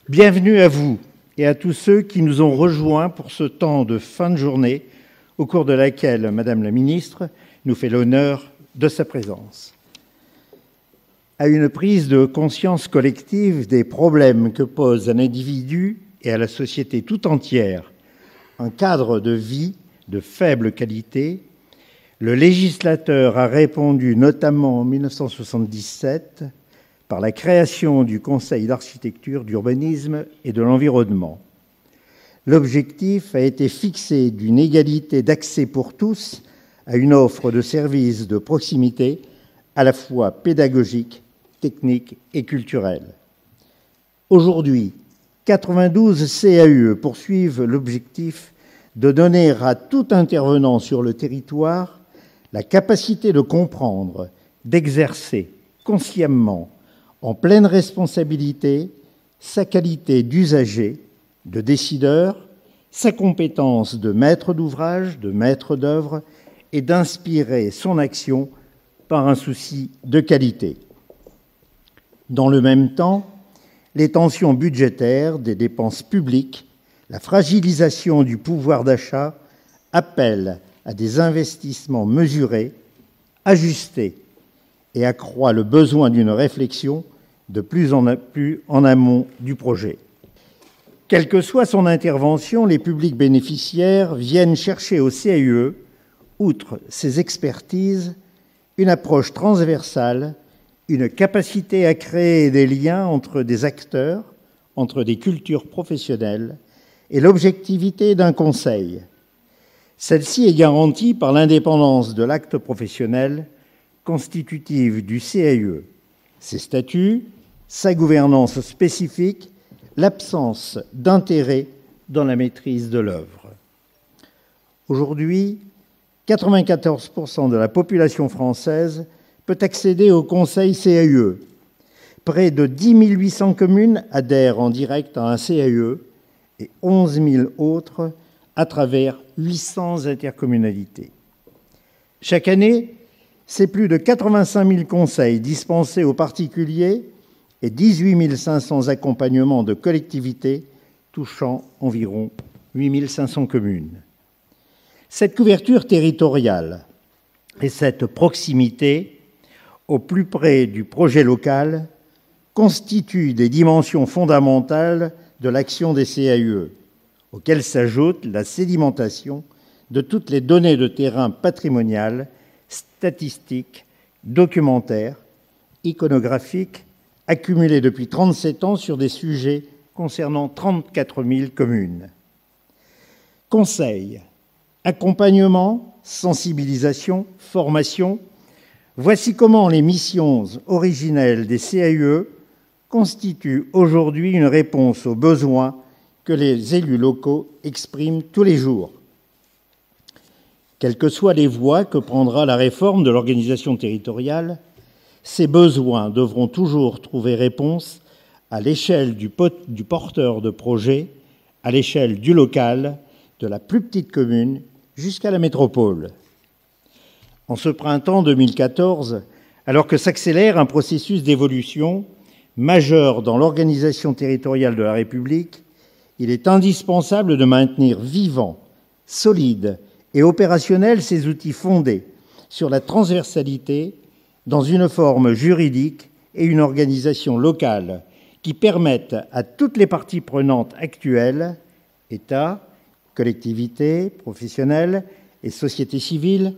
Bienvenue à vous et à tous ceux qui nous ont rejoints pour ce temps de fin de journée, au cours de laquelle Madame la Ministre nous fait l'honneur de sa présence. À une prise de conscience collective des problèmes que pose à l'individu et à la société tout entière un cadre de vie de faible qualité, le législateur a répondu notamment en 1977 par la création du Conseil d'architecture, d'urbanisme et de l'environnement. L'objectif a été fixé d'une égalité d'accès pour tous à une offre de services de proximité à la fois pédagogique, technique et culturelle. Aujourd'hui, 92 CAUE poursuivent l'objectif de donner à tout intervenant sur le territoire la capacité de comprendre, d'exercer consciemment, en pleine responsabilité, sa qualité d'usager, de décideur, sa compétence de maître d'ouvrage, de maître d'œuvre, et d'inspirer son action par un souci de qualité. Dans le même temps, les tensions budgétaires des dépenses publiques, la fragilisation du pouvoir d'achat appellent à des investissements mesurés, ajustés, et accroît le besoin d'une réflexion de plus en amont du projet. Quelle que soit son intervention, les publics bénéficiaires viennent chercher au CAUE, outre ses expertises, une approche transversale, une capacité à créer des liens entre des acteurs, entre des cultures professionnelles, et l'objectivité d'un conseil. Celle-ci est garantie par l'indépendance de l'acte professionnel constitutive du CAUE, ses statuts, sa gouvernance spécifique, l'absence d'intérêt dans la maîtrise de l'œuvre. Aujourd'hui, 94% de la population française peut accéder au conseil CAUE. Près de 10 800 communes adhèrent en direct à un CAUE et 11 000 autres à travers 800 intercommunalités. Chaque année, c'est plus de 85 000 conseils dispensés aux particuliers et 18 500 accompagnements de collectivités touchant environ 8 500 communes. Cette couverture territoriale et cette proximité au plus près du projet local constituent des dimensions fondamentales de l'action des CAUE, auxquelles s'ajoute la sédimentation de toutes les données de terrain patrimoniales, statistiques, documentaires, iconographiques, accumulées depuis 37 ans sur des sujets concernant 34 000 communes. Conseil, accompagnement, sensibilisation, formation, voici comment les missions originelles des CAUE constituent aujourd'hui une réponse aux besoins que les élus locaux expriment tous les jours. Quelles que soient les voies que prendra la réforme de l'organisation territoriale, ces besoins devront toujours trouver réponse à l'échelle du porteur de projet, à l'échelle du local, de la plus petite commune jusqu'à la métropole. En ce printemps 2014, alors que s'accélère un processus d'évolution majeur dans l'organisation territoriale de la République, il est indispensable de maintenir vivants, solides et opérationnels ces outils fondés sur la transversalité dans une forme juridique et une organisation locale qui permettent à toutes les parties prenantes actuelles, État, collectivités, professionnels et société civile,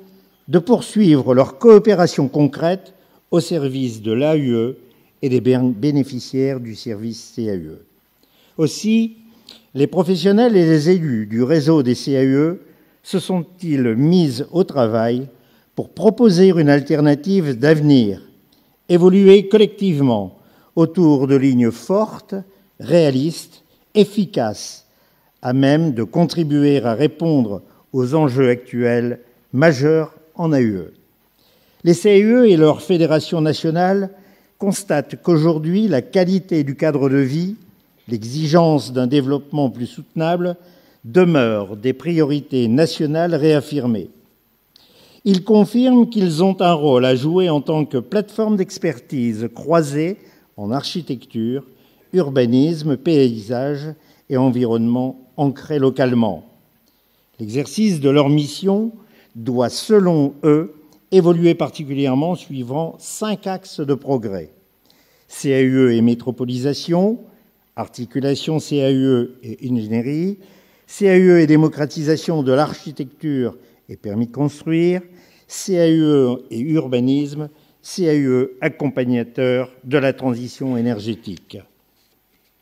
de poursuivre leur coopération concrète au service de l'AUE et des bénéficiaires du service CAUE. Aussi, les professionnels et les élus du réseau des CAUE se sont-ils mis au travail pour proposer une alternative d'avenir, évoluer collectivement autour de lignes fortes, réalistes, efficaces, à même de contribuer à répondre aux enjeux actuels majeurs en AUE. Les CAUE et leur fédération nationale constatent qu'aujourd'hui, la qualité du cadre de vie, l'exigence d'un développement plus soutenable demeurent des priorités nationales réaffirmées. Ils confirment qu'ils ont un rôle à jouer en tant que plateforme d'expertise croisée en architecture, urbanisme, paysage et environnement ancrés localement. L'exercice de leur mission doit, selon eux, évoluer particulièrement suivant 5 axes de progrès. CAUE et métropolisation, articulation CAUE et ingénierie, CAUE et démocratisation de l'architecture et permis de construire, CAUE et urbanisme, CAUE accompagnateur de la transition énergétique.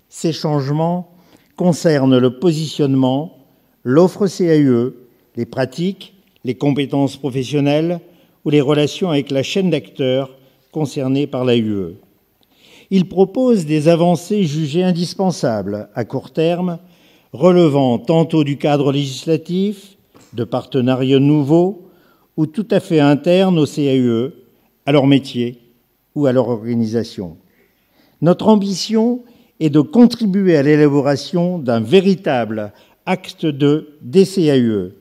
Ces changements concernent le positionnement, l'offre CAUE, les pratiques, les compétences professionnelles ou les relations avec la chaîne d'acteurs concernés par l'AUE. Il propose des avancées jugées indispensables à court terme, relevant tantôt du cadre législatif, de partenariats nouveaux ou tout à fait internes au CAUE, à leur métier ou à leur organisation. Notre ambition est de contribuer à l'élaboration d'un véritable acte des CAUE.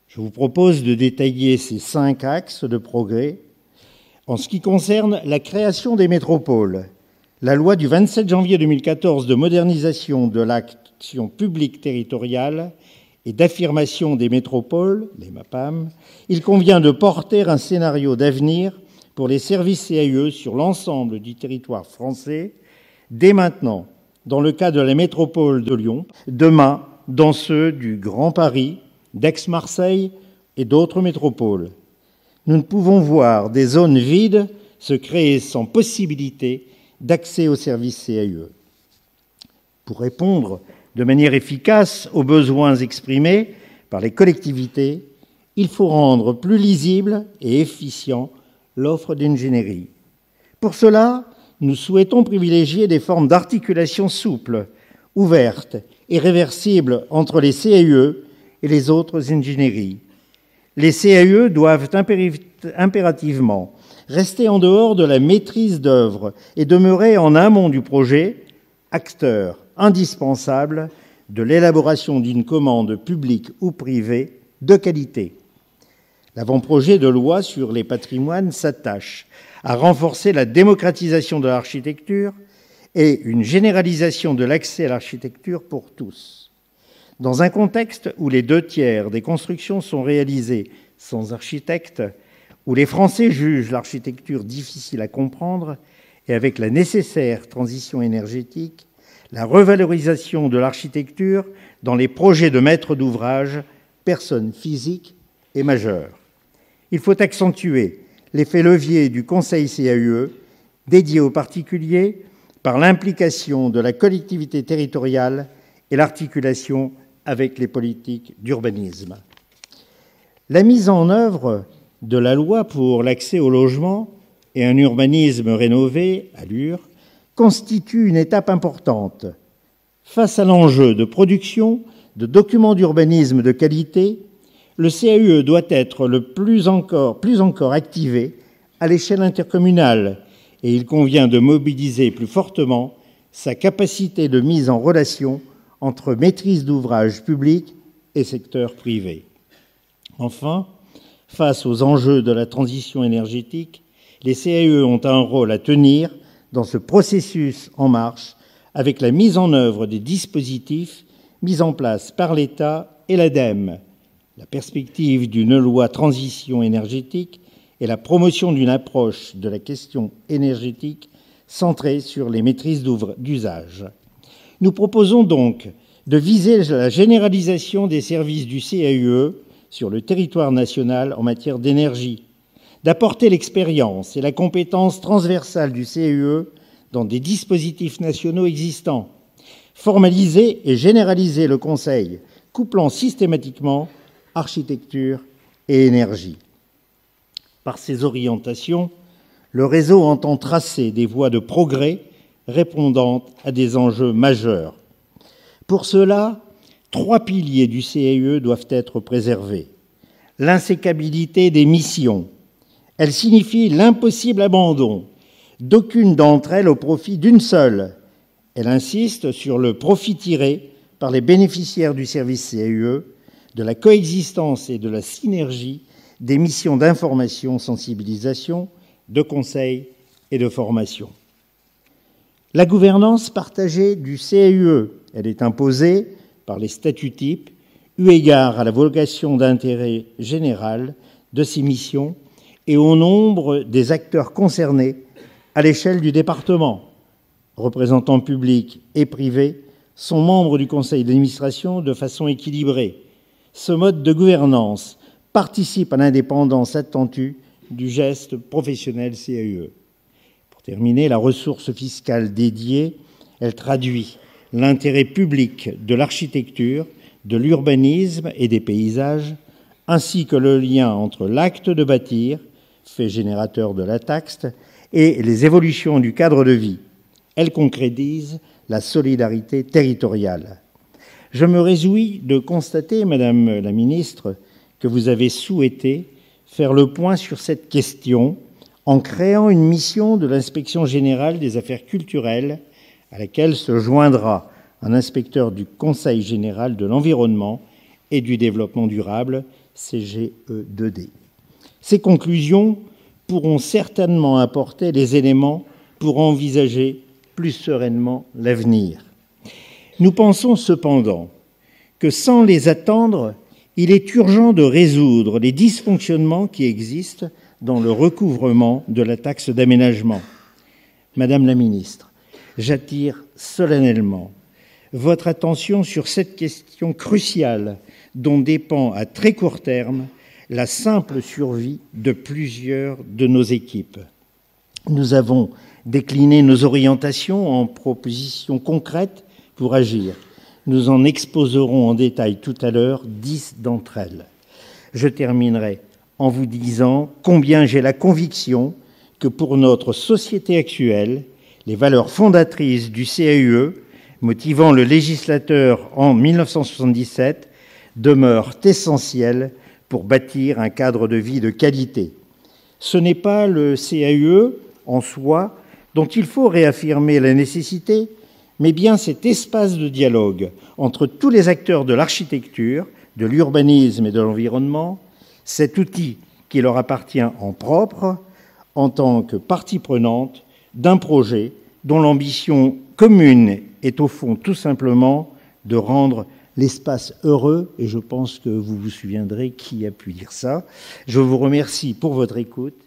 Je vous propose de détailler ces 5 axes de progrès. En ce qui concerne la création des métropoles, la loi du 27 janvier 2014 de modernisation de l'action publique territoriale et d'affirmation des métropoles, les MAPAM, il convient de porter un scénario d'avenir pour les services CAUE sur l'ensemble du territoire français, dès maintenant, dans le cas de la métropole de Lyon, demain, dans ceux du Grand Paris, d'Aix-Marseille et d'autres métropoles. Nous ne pouvons voir des zones vides se créer sans possibilité d'accès aux services CAUE. Pour répondre de manière efficace aux besoins exprimés par les collectivités, il faut rendre plus lisible et efficient l'offre d'ingénierie. Pour cela, nous souhaitons privilégier des formes d'articulation souples, ouvertes et réversibles entre les CAUE et les autres ingénieries. Les CAUE doivent impérativement rester en dehors de la maîtrise d'œuvre et demeurer en amont du projet, acteurs indispensables de l'élaboration d'une commande publique ou privée de qualité. L'avant-projet de loi sur les patrimoines s'attache à renforcer la démocratisation de l'architecture et une généralisation de l'accès à l'architecture pour tous. Dans un contexte où les 2/3 des constructions sont réalisées sans architecte, où les Français jugent l'architecture difficile à comprendre et avec la nécessaire transition énergétique, la revalorisation de l'architecture dans les projets de maître d'ouvrage, personnes physiques est majeure. Il faut accentuer l'effet levier du Conseil CAUE dédié aux particuliers par l'implication de la collectivité territoriale et l'articulation avec les politiques d'urbanisme. La mise en œuvre de la loi pour l'accès au logement et un urbanisme rénové, ALUR, constitue une étape importante. Face à l'enjeu de production de documents d'urbanisme de qualité, le CAUE doit être plus encore activé à l'échelle intercommunale et il convient de mobiliser plus fortement sa capacité de mise en relation entre maîtrise d'ouvrage public et secteur privé. Enfin, face aux enjeux de la transition énergétique, les CAUE ont un rôle à tenir dans ce processus en marche avec la mise en œuvre des dispositifs mis en place par l'État et l'ADEME, la perspective d'une loi transition énergétique et la promotion d'une approche de la question énergétique centrée sur les maîtrises d'usage. Nous proposons donc de viser la généralisation des services du CAUE sur le territoire national en matière d'énergie, d'apporter l'expérience et la compétence transversale du CAUE dans des dispositifs nationaux existants, formaliser et généraliser le Conseil, couplant systématiquement architecture et énergie. Par ces orientations, le réseau entend tracer des voies de progrès répondant à des enjeux majeurs. Pour cela, 3 piliers du CAUE doivent être préservés. L'insécabilité des missions. Elle signifie l'impossible abandon d'aucune d'entre elles au profit d'une seule. Elle insiste sur le profit tiré par les bénéficiaires du service CAUE, de la coexistence et de la synergie des missions d'information, sensibilisation, de conseil et de formation. La gouvernance partagée du CAUE, elle est imposée par les statuts types, eu égard à la vocation d'intérêt général de ses missions et au nombre des acteurs concernés à l'échelle du département. Représentants publics et privés sont membres du conseil d'administration de façon équilibrée. Ce mode de gouvernance participe à l'indépendance attendue du geste professionnel CAUE. Pour terminer, la ressource fiscale dédiée, elle traduit l'intérêt public de l'architecture, de l'urbanisme et des paysages, ainsi que le lien entre l'acte de bâtir, fait générateur de la taxe, et les évolutions du cadre de vie. Elle concrétise la solidarité territoriale. Je me réjouis de constater, Madame la Ministre, que vous avez souhaité faire le point sur cette question en créant une mission de l'Inspection générale des affaires culturelles à laquelle se joindra un inspecteur du Conseil général de l'environnement et du développement durable, CGE2D. Ces conclusions pourront certainement apporter les éléments pour envisager plus sereinement l'avenir. Nous pensons cependant que sans les attendre, il est urgent de résoudre les dysfonctionnements qui existent dans le recouvrement de la taxe d'aménagement. Madame la Ministre, j'attire solennellement votre attention sur cette question cruciale dont dépend à très court terme la simple survie de plusieurs de nos équipes. Nous avons décliné nos orientations en propositions concrètes pour agir. Nous en exposerons en détail tout à l'heure 10 d'entre elles. Je terminerai en vous disant combien j'ai la conviction que pour notre société actuelle, les valeurs fondatrices du CAUE, motivant le législateur en 1977, demeurent essentielles pour bâtir un cadre de vie de qualité. Ce n'est pas le CAUE en soi dont il faut réaffirmer la nécessité, mais bien cet espace de dialogue entre tous les acteurs de l'architecture, de l'urbanisme et de l'environnement, cet outil qui leur appartient en propre, en tant que partie prenante d'un projet dont l'ambition commune est au fond tout simplement de rendre l'espace heureux, et je pense que vous vous souviendrez qui a pu dire ça. Je vous remercie pour votre écoute